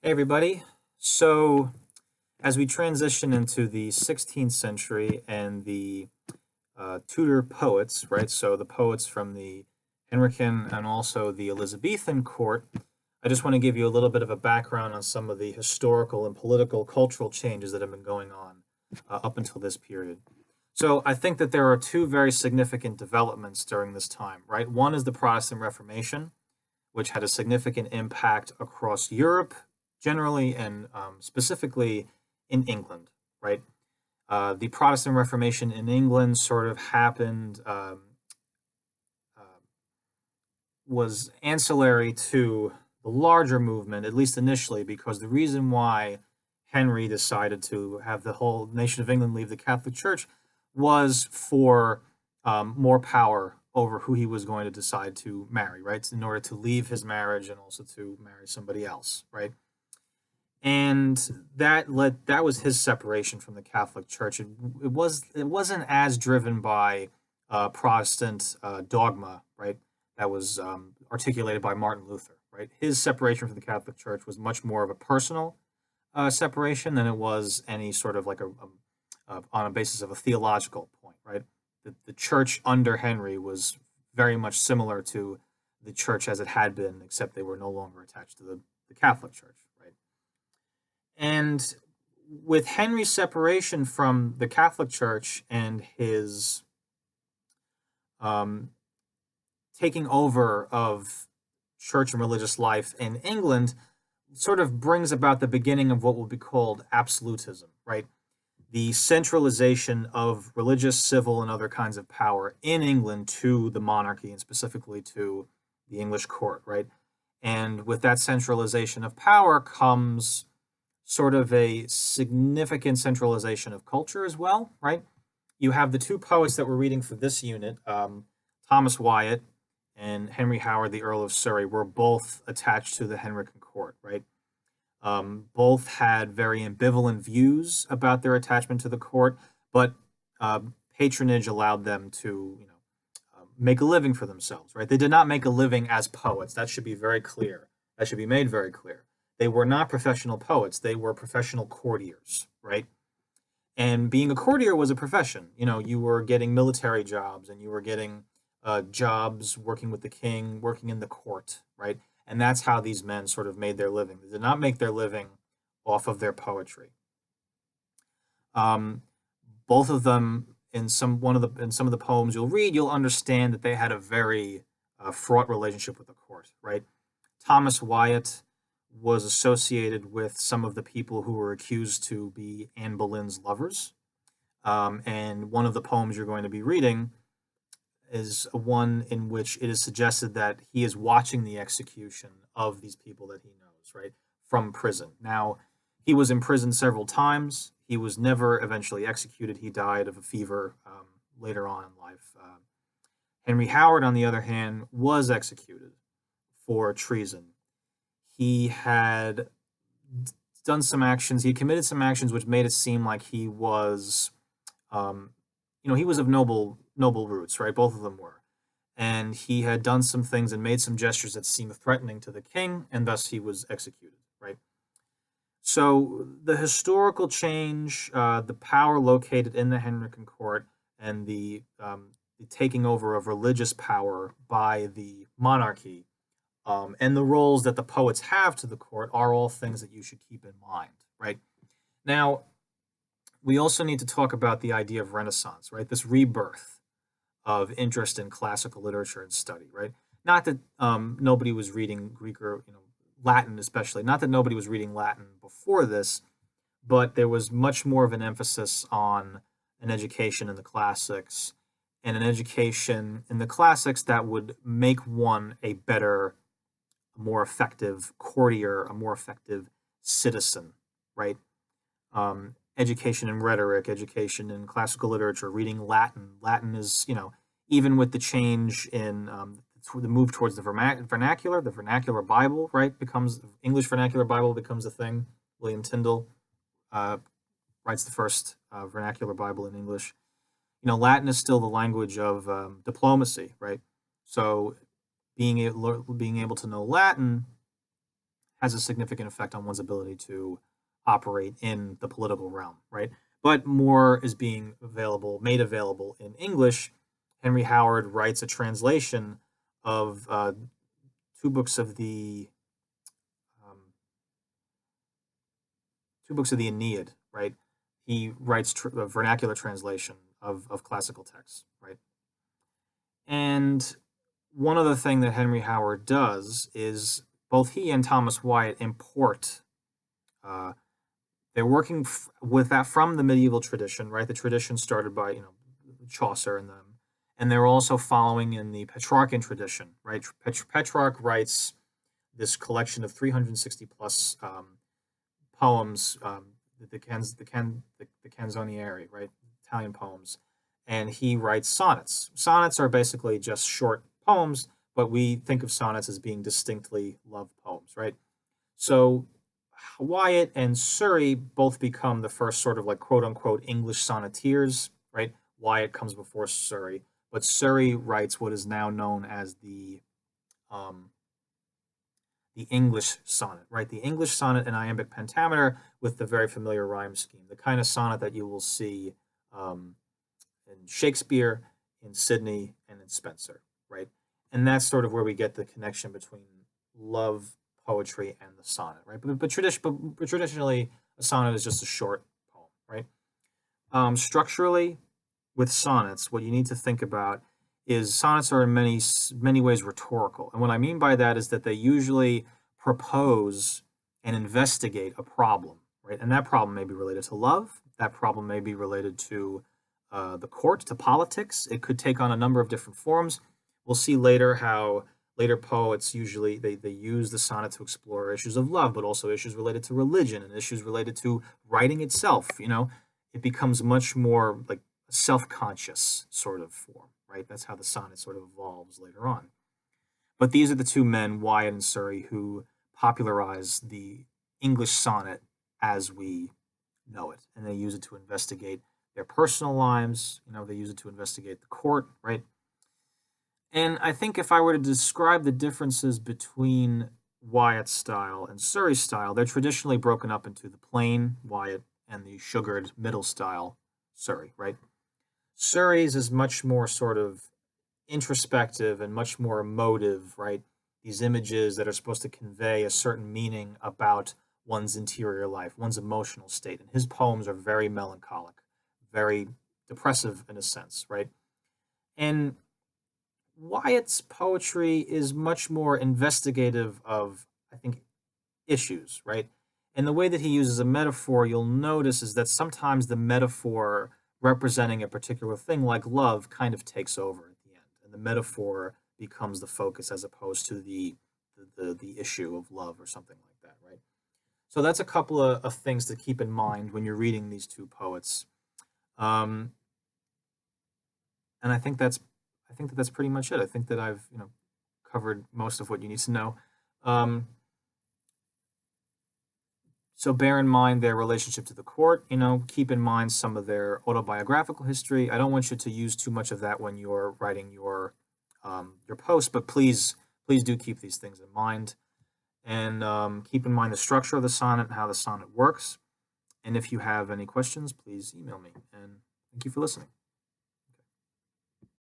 Hey everybody. So as we transition into the 16th century and the Tudor poets, right? So the poets from the Henrician and also the Elizabethan court, I just want to give you a little bit of a background on some of the historical and political cultural changes that have been going on up until this period. So I think that there are two very significant developments during this time, right? One is the Protestant Reformation, which had a significant impact across Europe generally and specifically in England, right? The Protestant Reformation in England sort of happened, uh, was ancillary to the larger movement, at least initially, because the reason why Henry decided to have the whole nation of England leave the Catholic Church was for more power over who he was going to decide to marry, right? In order to leave his marriage and also to marry somebody else, right? And that was his separation from the Catholic Church. It wasn't as driven by Protestant dogma, right? That was articulated by Martin Luther, right? His separation from the Catholic Church was much more of a personal separation than it was any sort of like on a basis of a theological point, right? The church under Henry was very much similar to the church as it had been, except they were no longer attached to the Catholic Church, right? And with Henry's separation from the Catholic Church and his um, taking over of church and religious life in England, sort of brings about the beginning of what will be called absolutism, right? The centralization of religious, civil, and other kinds of power in England to the monarchy and specifically to the English court, right? And with that centralization of power comes sort of a significant centralization of culture as well, right? You have the two poets that we're reading for this unit, Thomas Wyatt and Henry Howard, the Earl of Surrey, were both attached to the Henrican court, right? Both had very ambivalent views about their attachment to the court, but patronage allowed them to, make a living for themselves. Right? They did not make a living as poets. That should be very clear. That should be made very clear. They were not professional poets. They were professional courtiers. Right? And being a courtier was a profession. You were getting military jobs and you were getting jobs working with the king, working in the court. Right? And that's how these men sort of made their living. They did not make their living off of their poetry. Um, Both of them, in some of the poems you'll read, you'll understand that they had a very fraught relationship with the court. Right? Thomas Wyatt was associated with some of the people who were accused to be Anne Boleyn's lovers. And one of the poems you're going to be reading is one in which it is suggested that he is watching the execution of these people that he knows, right, from prison. Now, he was imprisoned several times. He was never eventually executed. He died of a fever later on in life. Henry Howard, on the other hand, was executed for treason. He had done some actions. He committed some actions which made it seem like he was, he was of noble roots, right? Both of them were. And he had done some things and made some gestures that seemed threatening to the king, and thus he was executed, right? So the historical change, the power located in the Henrican court, and the taking over of religious power by the monarchy, and the roles that the poets have to the court are all things that you should keep in mind, right? Now, we also need to talk about the idea of Renaissance, right? This rebirth of interest in classical literature and study, right? Not that nobody was reading Greek or Latin, especially. Not that nobody was reading Latin before this, but there was much more of an emphasis on an education in the classics and an education in the classics that would make one a better, more effective courtier, a more effective citizen, right? Education in rhetoric, education in classical literature, reading Latin. Latin is, even with the change in the move towards the vernacular Bible, right, becomes English vernacular Bible becomes a thing. William Tyndale uh, writes the first vernacular Bible in English. Latin is still the language of diplomacy, right? So being able to know Latin has a significant effect on one's ability to operate in the political realm, right? But more is being made available in English. Henry Howard writes a translation of two books of the um, two books of the Aeneid, right? He writes a vernacular translation of classical texts, right? And one other thing that Henry Howard does is both he and Thomas Wyatt import. Uh, they're working with that from the medieval tradition, right? The tradition started by Chaucer and them, and they're also following in the Petrarchan tradition, right? Petrarch writes this collection of 360 plus poems, the Canzonieri, right? Italian poems, and he writes sonnets. Sonnets are basically just short poems, but we think of sonnets as being distinctly love poems, right? So Wyatt and Surrey both become the first sort of like quote unquote English sonneteers, right? Wyatt comes before Surrey, but Surrey writes what is now known as um, the English sonnet, right? The English sonnet in iambic pentameter with the very familiar rhyme scheme, the kind of sonnet that you will see um, in Shakespeare, in Sidney, and in Spenser, right? And that's sort of where we get the connection between love poetry and the sonnet, right? But traditionally, a sonnet is just a short poem, right? Structurally, with sonnets, what you need to think about is sonnets are in many ways rhetorical, and what I mean by that is that they usually propose and investigate a problem, right? And that problem may be related to love. That problem may be related to the court, to politics. It could take on a number of different forms. We'll see later how later poets usually they use the sonnet to explore issues of love, but also issues related to religion and issues related to writing itself. It becomes much more like a self-conscious sort of form, right? That's how the sonnet sort of evolves later on. But these are the two men, Wyatt and Surrey, who popularized the English sonnet as we know it, and they use it to investigate their personal lives. They use it to investigate the court, right? And I think if I were to describe the differences between Wyatt's style and Surrey's style, they're traditionally broken up into the plain Wyatt and the sugared middle style Surrey, right? Surrey's is much more sort of introspective and much more emotive, right? These images that are supposed to convey a certain meaning about one's interior life, one's emotional state. And his poems are very melancholic, very depressive in a sense, right? And Wyatt's poetry is much more investigative of, I think, issues, right? And the way that he uses a metaphor, you'll notice, is that sometimes the metaphor representing a particular thing, like love, kind of takes over at the end, and the metaphor becomes the focus as opposed to the issue of love or something like that, right? So that's a couple of things to keep in mind when you're reading these two poets, um, and I think that's pretty much it. I think that I've covered most of what you need to know. Um, So bear in mind their relationship to the court. Keep in mind some of their autobiographical history. I don't want you to use too much of that when you're writing your post, but please do keep these things in mind, and keep in mind the structure of the sonnet and how the sonnet works. And if you have any questions, please email me. And thank you for listening.